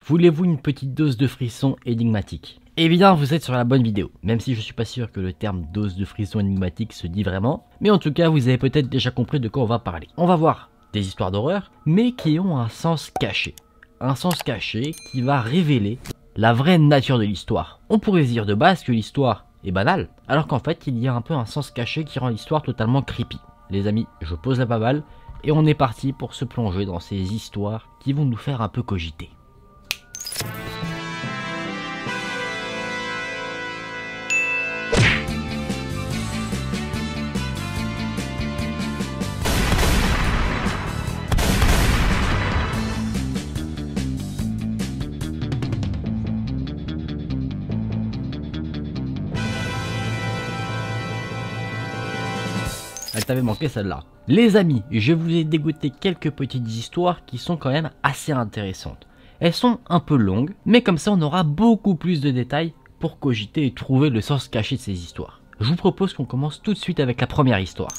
Voulez-vous une petite dose de frisson énigmatique? Eh bien, vous êtes sur la bonne vidéo, même si je suis pas sûr que le terme dose de frisson énigmatique se dit vraiment, mais en tout cas, vous avez peut-être déjà compris de quoi on va parler. On va voir des histoires d'horreur, mais qui ont un sens caché. Un sens caché qui va révéler la vraie nature de l'histoire. On pourrait dire de base que l'histoire est banale, alors qu'en fait, il y a un peu un sens caché qui rend l'histoire totalement creepy. Les amis, je pose la balle, et on est parti pour se plonger dans ces histoires qui vont nous faire un peu cogiter. Elle t'avait manqué celle-là. Les amis, je vous ai dégoté quelques petites histoires qui sont quand même assez intéressantes. Elles sont un peu longues, mais comme ça on aura beaucoup plus de détails pour cogiter et trouver le sens caché de ces histoires. Je vous propose qu'on commence tout de suite avec la première histoire.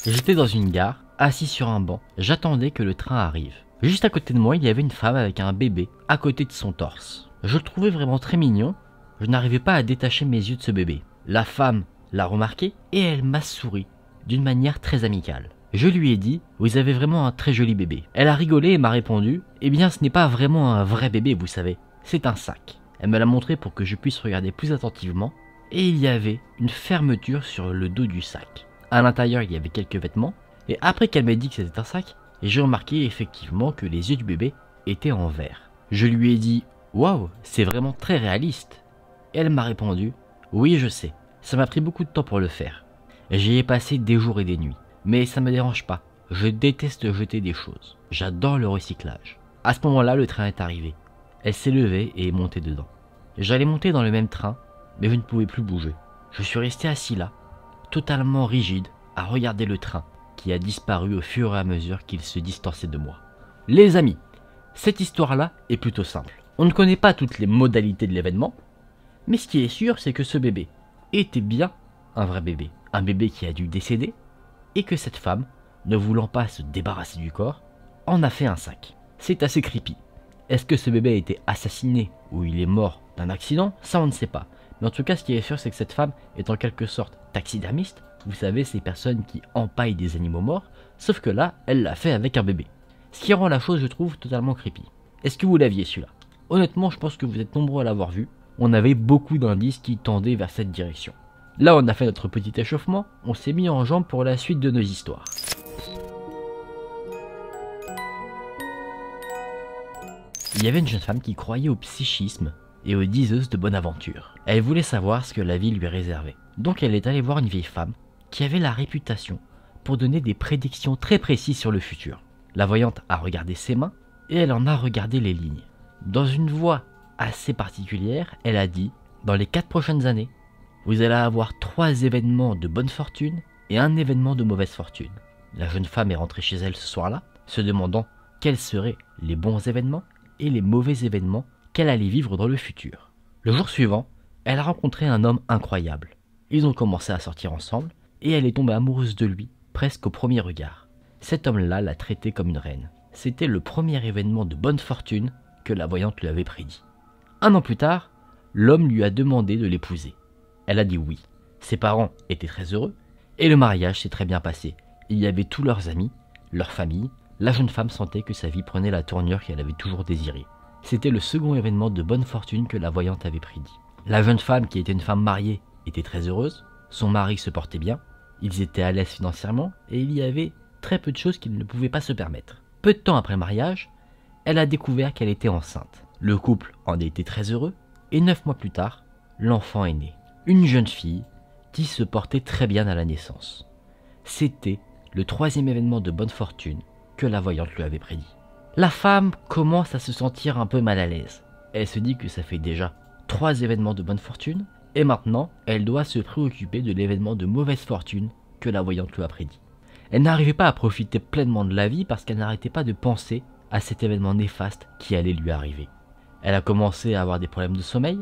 J'étais dans une gare, assis sur un banc, j'attendais que le train arrive. Juste à côté de moi, il y avait une femme avec un bébé à côté de son torse. Je le trouvais vraiment très mignon. Je n'arrivais pas à détacher mes yeux de ce bébé. La femme l'a remarqué et elle m'a souri d'une manière très amicale. Je lui ai dit « Vous avez vraiment un très joli bébé ». Elle a rigolé et m'a répondu « Eh bien ce n'est pas vraiment un vrai bébé vous savez, c'est un sac ». Elle me l'a montré pour que je puisse regarder plus attentivement et il y avait une fermeture sur le dos du sac. À l'intérieur il y avait quelques vêtements et après qu'elle m'ait dit que c'était un sac, j'ai remarqué effectivement que les yeux du bébé étaient en verre. Je lui ai dit « Waouh, c'est vraiment très réaliste ». Elle m'a répondu « Oui, je sais, ça m'a pris beaucoup de temps pour le faire. J'y ai passé des jours et des nuits, mais ça me dérange pas, je déteste jeter des choses. J'adore le recyclage. » À ce moment-là, le train est arrivé. Elle s'est levée et est montée dedans. J'allais monter dans le même train, mais je ne pouvais plus bouger. Je suis resté assis là, totalement rigide, à regarder le train, qui a disparu au fur et à mesure qu'il se distançait de moi. Les amis, cette histoire-là est plutôt simple. On ne connaît pas toutes les modalités de l'événement, mais ce qui est sûr, c'est que ce bébé était bien un vrai bébé. Un bébé qui a dû décéder, et que cette femme, ne voulant pas se débarrasser du corps, en a fait un sac. C'est assez creepy. Est-ce que ce bébé a été assassiné ou il est mort d'un accident? Ça on ne sait pas. Mais en tout cas, ce qui est sûr, c'est que cette femme est en quelque sorte taxidermiste. Vous savez, ces personnes qui empaillent des animaux morts, sauf que là, elle l'a fait avec un bébé. Ce qui rend la chose, je trouve, totalement creepy. Est-ce que vous l'aviez celui-là? Honnêtement, je pense que vous êtes nombreux à l'avoir vu. On avait beaucoup d'indices qui tendaient vers cette direction. Là, on a fait notre petit échauffement, on s'est mis en jambe pour la suite de nos histoires. Il y avait une jeune femme qui croyait au psychisme et aux diseuses de bonne aventure. Elle voulait savoir ce que la vie lui réservait. Donc elle est allée voir une vieille femme qui avait la réputation pour donner des prédictions très précises sur le futur. La voyante a regardé ses mains et elle en a regardé les lignes. Dans une voix assez particulière, elle a dit « Dans les 4 prochaines années, vous allez avoir 3 événements de bonne fortune et un événement de mauvaise fortune. » La jeune femme est rentrée chez elle ce soir-là, se demandant quels seraient les bons événements et les mauvais événements qu'elle allait vivre dans le futur. Le jour suivant, elle a rencontré un homme incroyable. Ils ont commencé à sortir ensemble et elle est tombée amoureuse de lui presque au premier regard. Cet homme-là l'a traitée comme une reine. C'était le premier événement de bonne fortune que la voyante lui avait prédit. 1 an plus tard, l'homme lui a demandé de l'épouser. Elle a dit oui. Ses parents étaient très heureux et le mariage s'est très bien passé. Il y avait tous leurs amis, leur famille. La jeune femme sentait que sa vie prenait la tournure qu'elle avait toujours désirée. C'était le second événement de bonne fortune que la voyante avait prédit. La jeune femme, qui était une femme mariée, était très heureuse. Son mari se portait bien. Ils étaient à l'aise financièrement et il y avait très peu de choses qu'ils ne pouvaient pas se permettre. Peu de temps après le mariage, elle a découvert qu'elle était enceinte. Le couple en était très heureux et 9 mois plus tard, l'enfant est né. Une jeune fille qui se portait très bien à la naissance. C'était le 3e événement de bonne fortune que la voyante lui avait prédit. La femme commence à se sentir un peu mal à l'aise. Elle se dit que ça fait déjà 3 événements de bonne fortune et maintenant elle doit se préoccuper de l'événement de mauvaise fortune que la voyante lui a prédit. Elle n'arrivait pas à profiter pleinement de la vie parce qu'elle n'arrêtait pas de penser à cet événement néfaste qui allait lui arriver. Elle a commencé à avoir des problèmes de sommeil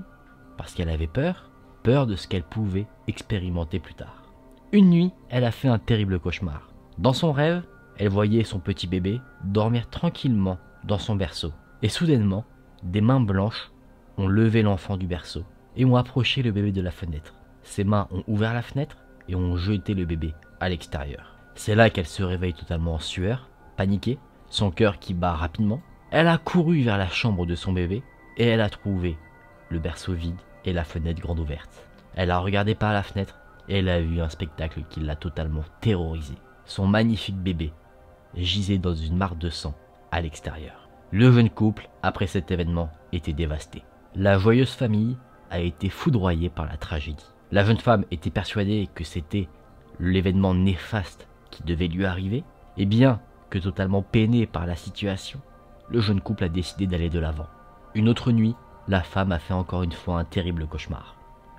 parce qu'elle avait peur de ce qu'elle pouvait expérimenter plus tard. Une nuit, elle a fait un terrible cauchemar. Dans son rêve, Elle voyait son petit bébé dormir tranquillement dans son berceau. Et soudainement, des mains blanches ont levé l'enfant du berceau et ont approché le bébé de la fenêtre. Ses mains ont ouvert la fenêtre et ont jeté le bébé à l'extérieur. C'est là qu'elle se réveille totalement en sueur, paniquée, son cœur qui bat rapidement. Elle a couru vers la chambre de son bébé et elle a trouvé le berceau vide et la fenêtre grande ouverte. Elle a regardé par la fenêtre et elle a vu un spectacle qui l'a totalement terrorisée. Son magnifique bébé gisait dans une mare de sang à l'extérieur. Le jeune couple, après cet événement, était dévasté. La joyeuse famille a été foudroyée par la tragédie. La jeune femme était persuadée que c'était l'événement néfaste qui devait lui arriver, et bien que totalement peiné par la situation, le jeune couple a décidé d'aller de l'avant. Une autre nuit, la femme a fait encore une fois un terrible cauchemar.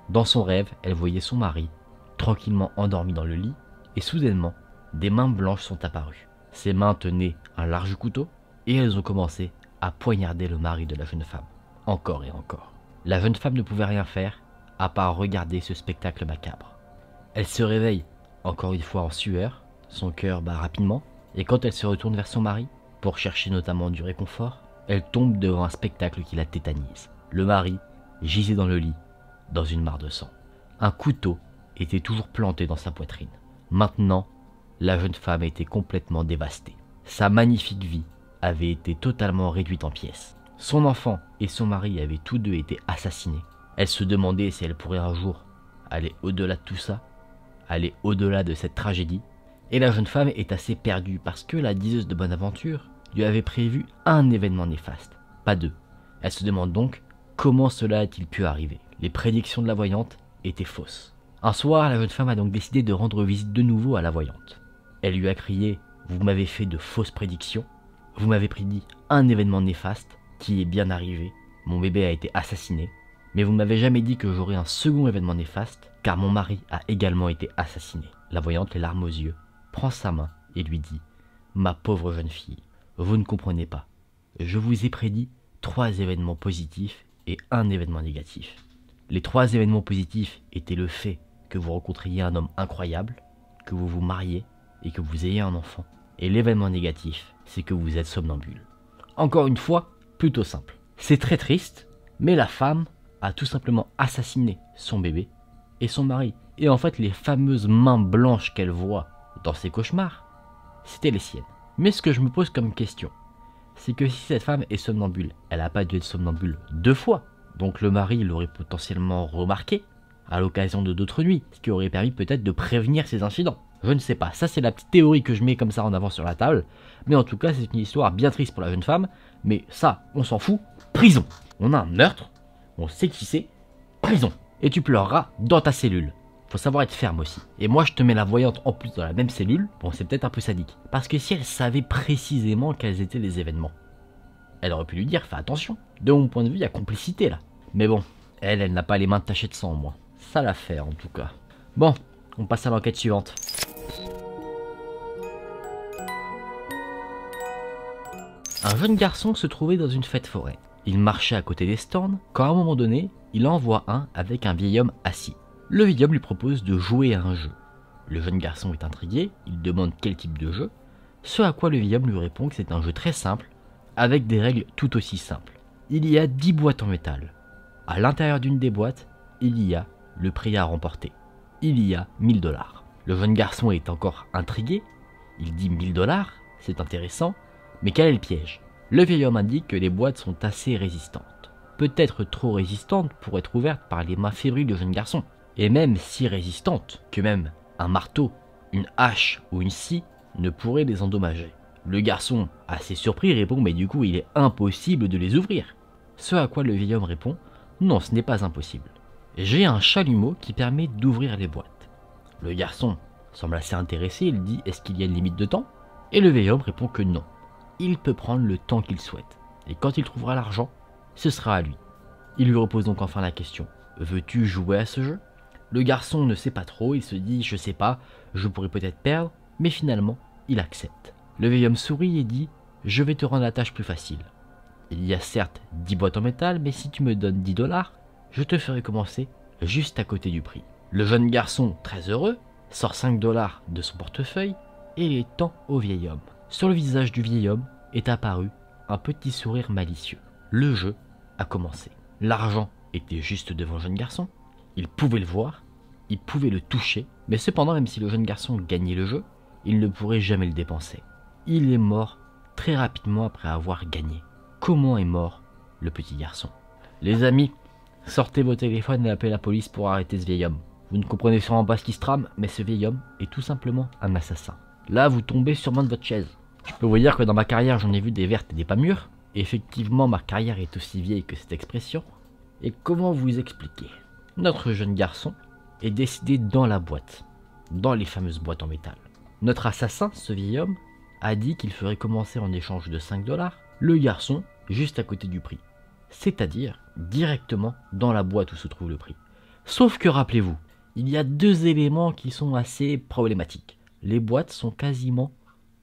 Dans son rêve, elle voyait son mari, tranquillement endormi dans le lit, et soudainement, des mains blanches sont apparues. Ces mains tenaient un large couteau, et elles ont commencé à poignarder le mari de la jeune femme, encore et encore. La jeune femme ne pouvait rien faire, à part regarder ce spectacle macabre. Elle se réveille, encore une fois en sueur, son cœur bat rapidement, et quand elle se retourne vers son mari, pour chercher notamment du réconfort, elle tombe devant un spectacle qui la tétanise. Le mari gisait dans le lit, dans une mare de sang. Un couteau était toujours planté dans sa poitrine. Maintenant, la jeune femme était complètement dévastée. Sa magnifique vie avait été totalement réduite en pièces. Son enfant et son mari avaient tous deux été assassinés. Elle se demandait si elle pourrait un jour aller au-delà de tout ça, aller au-delà de cette tragédie. Et la jeune femme est assez perdue parce que la diseuse de bonne aventure lui avait prévu un événement néfaste, pas deux. Elle se demande donc comment cela a-t-il pu arriver. Les prédictions de la voyante étaient fausses. Un soir, la jeune femme a donc décidé de rendre visite de nouveau à la voyante. Elle lui a crié « Vous m'avez fait de fausses prédictions, vous m'avez prédit un événement néfaste qui est bien arrivé, mon bébé a été assassiné, mais vous ne m'avez jamais dit que j'aurais un second événement néfaste, car mon mari a également été assassiné. » La voyante, les larmes aux yeux, prend sa main et lui dit « Ma pauvre jeune fille, vous ne comprenez pas. Je vous ai prédit 3 événements positifs et un événement négatif. Les 3 événements positifs étaient le fait que vous rencontriez un homme incroyable, que vous vous mariez et que vous ayez un enfant. Et l'événement négatif, c'est que vous êtes somnambule. » Encore une fois, plutôt simple. C'est très triste, mais la femme a tout simplement assassiné son bébé et son mari. Et en fait, les fameuses mains blanches qu'elle voit dans ses cauchemars, c'était les siennes. Mais ce que je me pose comme question, c'est que si cette femme est somnambule, elle n'a pas dû être somnambule 2 fois. Donc le mari l'aurait potentiellement remarqué à l'occasion de d'autres nuits, ce qui aurait permis peut-être de prévenir ces incidents. Je ne sais pas, ça c'est la petite théorie que je mets comme ça en avant sur la table, mais en tout cas c'est une histoire bien triste pour la jeune femme, mais ça, on s'en fout, prison. On a un meurtre, on sait qui c'est, prison. Et tu pleureras dans ta cellule. Faut savoir être ferme aussi. Et moi je te mets la voyante en plus dans la même cellule, bon c'est peut-être un peu sadique, parce que si elle savait précisément quels étaient les événements, elle aurait pu lui dire, fais attention. De mon point de vue, il y a complicité là. Mais bon, elle n'a pas les mains tachées de sang au moins. Ça l'a fait en tout cas. Bon, on passe à l'enquête suivante. Un jeune garçon se trouvait dans une fête forêt. Il marchait à côté des stands, quand à un moment donné, il en voit un avec un vieil homme assis. Le vieil homme lui propose de jouer à un jeu. Le jeune garçon est intrigué, il demande quel type de jeu, ce à quoi le vieil homme lui répond que c'est un jeu très simple, avec des règles tout aussi simples. Il y a 10 boîtes en métal. À l'intérieur d'une des boîtes, il y a le prix à remporter. Il y a 1000 $. Le jeune garçon est encore intrigué, il dit 1000 $, c'est intéressant, mais quel est le piège? Le vieil homme indique que les boîtes sont assez résistantes. Peut-être trop résistantes pour être ouvertes par les mains fébriles du jeune garçon. Et même si résistantes que même un marteau, une hache ou une scie ne pourraient les endommager. Le garçon, assez surpris, répond mais du coup il est impossible de les ouvrir. Ce à quoi le vieil homme répond non, ce n'est pas impossible. J'ai un chalumeau qui permet d'ouvrir les boîtes. Le garçon semble assez intéressé, il dit est-ce qu'il y a une limite de temps? Et le vieil homme répond que non. Il peut prendre le temps qu'il souhaite. Et quand il trouvera l'argent, ce sera à lui. Il lui repose donc enfin la question. Veux-tu jouer à ce jeu? Le garçon ne sait pas trop, il se dit je sais pas, je pourrais peut-être perdre, mais finalement, il accepte. Le vieil homme sourit et dit je vais te rendre la tâche plus facile. Il y a certes 10 boîtes en métal, mais si tu me donnes 10 $, je te ferai commencer juste à côté du prix. Le jeune garçon, très heureux, sort 5 $ de son portefeuille et les tend au vieil homme. Sur le visage du vieil homme est apparu un petit sourire malicieux. Le jeu a commencé. L'argent était juste devant le jeune garçon. Il pouvait le voir, il pouvait le toucher, mais cependant, même si le jeune garçon gagnait le jeu, il ne pourrait jamais le dépenser. Il est mort très rapidement après avoir gagné. Comment est mort le petit garçon? Les amis, sortez vos téléphones et appelez la police pour arrêter ce vieil homme. Vous ne comprenez sûrement pas ce qui se trame, mais ce vieil homme est tout simplement un assassin. Là, vous tombez sûrement de votre chaise. Je peux vous dire que dans ma carrière, j'en ai vu des vertes et des pas mûres. Et effectivement, ma carrière est aussi vieille que cette expression. Et comment vous expliquer? Notre jeune garçon est décédé dans la boîte, dans les fameuses boîtes en métal. Notre assassin, ce vieil homme, a dit qu'il ferait commencer en échange de 5 $, le garçon juste à côté du prix. C'est-à-dire directement dans la boîte où se trouve le prix. Sauf que rappelez-vous, il y a deux éléments qui sont assez problématiques. Les boîtes sont quasiment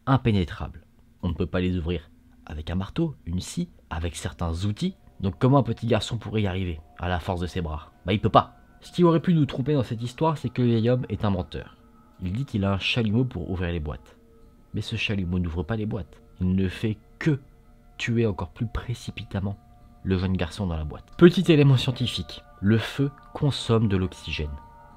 impénétrables. On ne peut pas les ouvrir avec un marteau, une scie, avec certains outils. Donc comment un petit garçon pourrait y arriver à la force de ses bras? Bah il peut pas. Ce qui aurait pu nous tromper dans cette histoire, c'est que le vieil homme est un menteur. Il dit qu'il a un chalumeau pour ouvrir les boîtes. Mais ce chalumeau n'ouvre pas les boîtes. Il ne fait que tuer encore plus précipitamment le jeune garçon dans la boîte. Petit élément scientifique, le feu consomme de l'oxygène.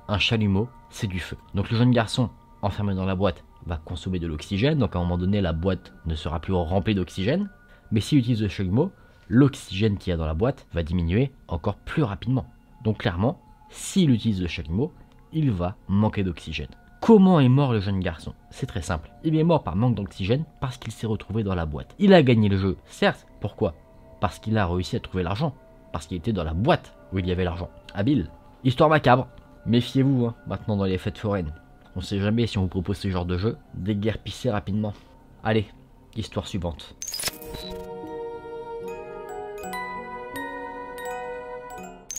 Un chalumeau, c'est du feu. Donc le jeune garçon enfermé dans la boîte va consommer de l'oxygène, donc à un moment donné la boîte ne sera plus remplie d'oxygène. Mais s'il utilise le chalumeau, l'oxygène qu'il y a dans la boîte va diminuer encore plus rapidement. Donc clairement, s'il utilise le chalumeau, il va manquer d'oxygène. Comment est mort le jeune garçon? C'est très simple. Il est mort par manque d'oxygène parce qu'il s'est retrouvé dans la boîte. Il a gagné le jeu, certes. Pourquoi? Parce qu'il a réussi à trouver l'argent. Parce qu'il était dans la boîte où il y avait l'argent. Habile. Histoire macabre. Méfiez-vous maintenant dans les fêtes foraines. On sait jamais si on vous propose ce genre de jeu. Déguerpissez rapidement. Allez, histoire suivante.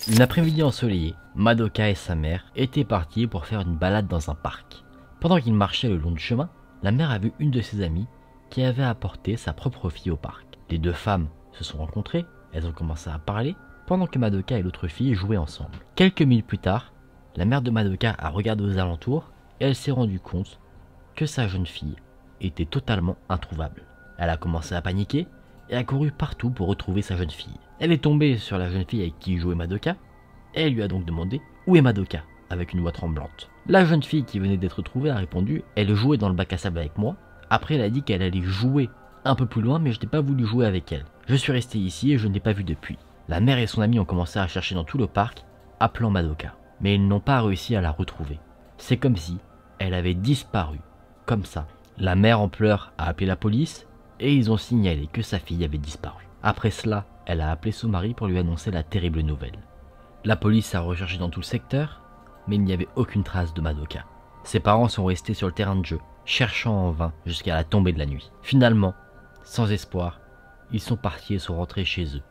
Une après-midi ensoleillée, Madoka et sa mère étaient partis pour faire une balade dans un parc. Pendant qu'ils marchaient le long du chemin, la mère a vu une de ses amies qui avait apporté sa propre fille au parc. Les deux femmes se sont rencontrées, elles ont commencé à parler, pendant que Madoka et l'autre fille jouaient ensemble. Quelques minutes plus tard, la mère de Madoka a regardé aux alentours et elle s'est rendue compte que sa jeune fille était totalement introuvable. Elle a commencé à paniquer et a couru partout pour retrouver sa jeune fille. Elle est tombée sur la jeune fille avec qui jouait Madoka et elle lui a donc demandé où est Madoka avec une voix tremblante. La jeune fille qui venait d'être retrouvée a répondu elle jouait dans le bac à sable avec moi. Après elle a dit qu'elle allait jouer un peu plus loin mais je n'ai pas voulu jouer avec elle. Je suis resté ici et je ne l'ai pas vue depuis. La mère et son amie ont commencé à chercher dans tout le parc appelant Madoka. Mais ils n'ont pas réussi à la retrouver. C'est comme si elle avait disparu. Comme ça. La mère en pleurs a appelé la police et ils ont signalé que sa fille avait disparu. Après cela, elle a appelé son mari pour lui annoncer la terrible nouvelle. La police a recherché dans tout le secteur, mais il n'y avait aucune trace de Madoka. Ses parents sont restés sur le terrain de jeu, cherchant en vain jusqu'à la tombée de la nuit. Finalement, sans espoir, ils sont partis et sont rentrés chez eux,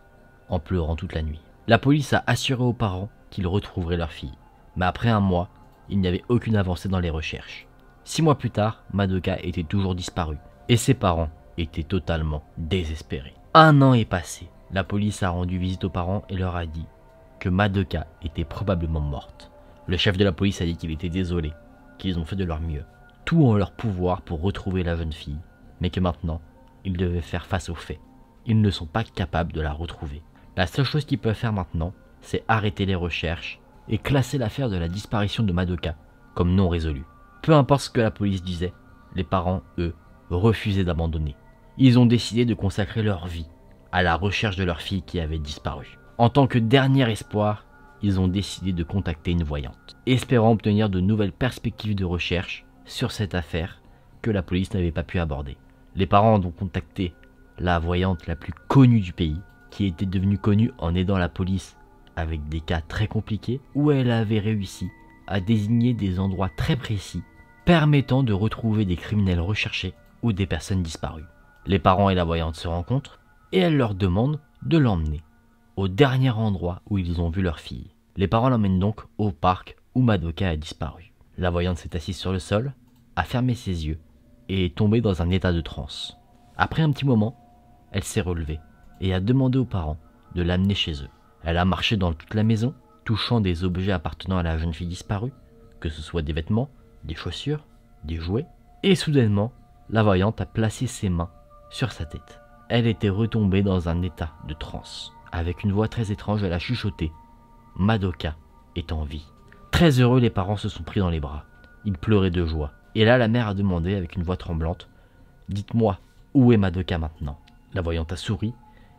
en pleurant toute la nuit. La police a assuré aux parents qu'ils retrouveraient leur fille. Mais après un mois, il n'y avait aucune avancée dans les recherches. 6 mois plus tard, Madoka était toujours disparue, et ses parents étaient totalement désespérés. 1 an est passé. La police a rendu visite aux parents et leur a dit que Madoka était probablement morte. Le chef de la police a dit qu'il était désolé, qu'ils ont fait de leur mieux, tout en leur pouvoir pour retrouver la jeune fille, mais que maintenant, ils devaient faire face aux faits. Ils ne sont pas capables de la retrouver. La seule chose qu'ils peuvent faire maintenant, c'est arrêter les recherches et classer l'affaire de la disparition de Madoka comme non résolue. Peu importe ce que la police disait, les parents, eux, refusaient d'abandonner. Ils ont décidé de consacrer leur vie à la recherche de leur fille qui avait disparu. En tant que dernier espoir, ils ont décidé de contacter une voyante, espérant obtenir de nouvelles perspectives de recherche sur cette affaire que la police n'avait pas pu aborder. Les parents ont donc contacté la voyante la plus connue du pays, qui était devenue connue en aidant la police avec des cas très compliqués, où elle avait réussi à désigner des endroits très précis permettant de retrouver des criminels recherchés ou des personnes disparues. Les parents et la voyante se rencontrent et elle leur demande de l'emmener au dernier endroit où ils ont vu leur fille. Les parents l'emmènent donc au parc où Madoka a disparu. La voyante s'est assise sur le sol, a fermé ses yeux et est tombée dans un état de transe. Après un petit moment, elle s'est relevée et a demandé aux parents de l'amener chez eux. Elle a marché dans toute la maison, touchant des objets appartenant à la jeune fille disparue, que ce soit des vêtements, des chaussures, des jouets, et soudainement, la voyante a placé ses mains sur sa tête. Elle était retombée dans un état de transe. Avec une voix très étrange, elle a chuchoté « Madoka est en vie ». Très heureux, les parents se sont pris dans les bras. Ils pleuraient de joie. Et là, la mère a demandé avec une voix tremblante « Dites-moi, où est Madoka maintenant ?» La voyante a souri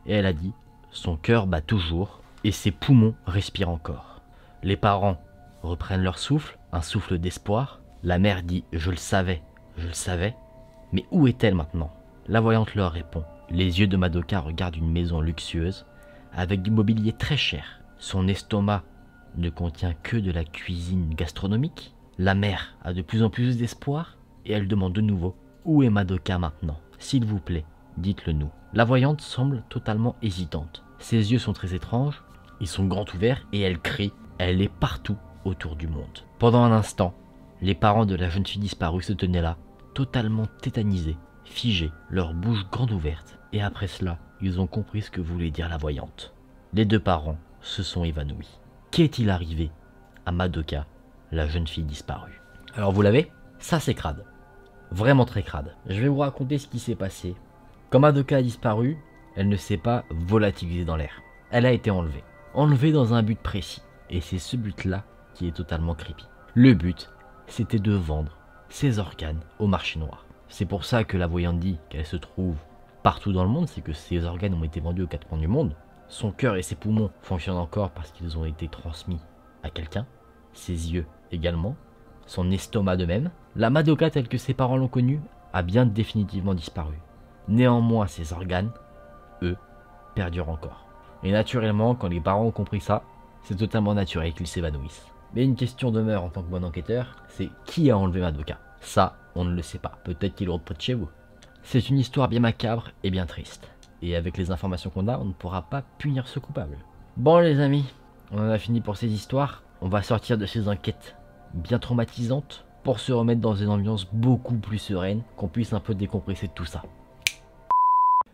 et elle a dit « Son cœur bat toujours et ses poumons respirent encore ». Les parents reprennent leur souffle, un souffle d'espoir. La mère dit « Je le savais, mais où est-elle maintenant ?» La voyante leur répond. Les yeux de Madoka regardent une maison luxueuse avec du mobilier très cher. Son estomac ne contient que de la cuisine gastronomique. La mère a de plus en plus d'espoir et elle demande de nouveau « Où est Madoka maintenant? S'il vous plaît, dites-le nous. » La voyante semble totalement hésitante. Ses yeux sont très étranges, ils sont grands ouverts et elle crie. Elle est partout autour du monde. Pendant un instant, les parents de la jeune fille disparue se tenaient là, totalement tétanisés, figés, leur bouche grande ouverte. Et après cela, ils ont compris ce que voulait dire la voyante. Les deux parents se sont évanouis. Qu'est-il arrivé à Madoka, la jeune fille disparue? Alors vous l'avez? Ça c'est crade. Vraiment très crade. Je vais vous raconter ce qui s'est passé. Quand Madoka a disparu, elle ne s'est pas volatilisée dans l'air. Elle a été enlevée. Enlevée dans un but précis. Et c'est ce but-là qui est totalement creepy. Le but, c'était de vendre ses organes au marché noir. C'est pour ça que la voyante dit qu'elle se trouve partout dans le monde, c'est que ses organes ont été vendus aux quatre coins du monde. Son cœur et ses poumons fonctionnent encore parce qu'ils ont été transmis à quelqu'un. Ses yeux également. Son estomac de même. La Madoka telle que ses parents l'ont connue a bien définitivement disparu. Néanmoins, ses organes, eux, perdurent encore. Et naturellement, quand les parents ont compris ça, c'est totalement naturel qu'ils s'évanouissent. Mais une question demeure en tant que bon enquêteur, c'est qui a enlevé Madoka? Ça, on ne le sait pas. Peut-être qu'il est près de chez vous. C'est une histoire bien macabre et bien triste. Et avec les informations qu'on a, on ne pourra pas punir ce coupable. Bon les amis, on en a fini pour ces histoires. On va sortir de ces enquêtes bien traumatisantes pour se remettre dans une ambiance beaucoup plus sereine, qu'on puisse un peu décompresser de tout ça.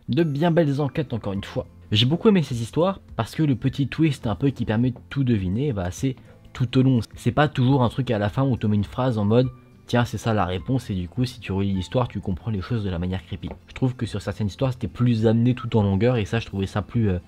De bien belles enquêtes encore une fois. J'ai beaucoup aimé ces histoires parce que le petit twist un peu qui permet de tout deviner, bah c'est tout au long. C'est pas toujours un truc à la fin où on te met une phrase en mode tiens c'est ça la réponse et du coup si tu relis l'histoire tu comprends les choses de la manière creepy. Je trouve que sur certaines histoires c'était plus amené tout en longueur et ça je trouvais ça plus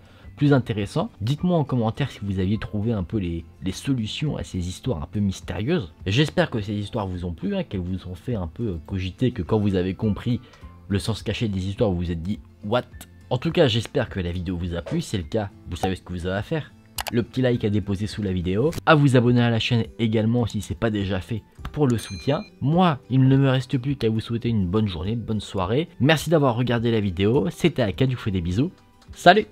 intéressant. Dites-moi en commentaire si vous aviez trouvé un peu les solutions à ces histoires un peu mystérieuses. J'espère que ces histoires vous ont plu, qu'elles vous ont fait un peu cogiter, que quand vous avez compris le sens caché des histoires vous vous êtes dit what. En tout cas j'espère que la vidéo vous a plu, si c'est le cas vous savez ce que vous avez à faire. Le petit like à déposer sous la vidéo, à vous abonner à la chaîne également si c'est pas déjà fait pour le soutien. Moi, il ne me reste plus qu'à vous souhaiter une bonne journée, bonne soirée. Merci d'avoir regardé la vidéo, c'était Aka, je vous fais des bisous. Salut!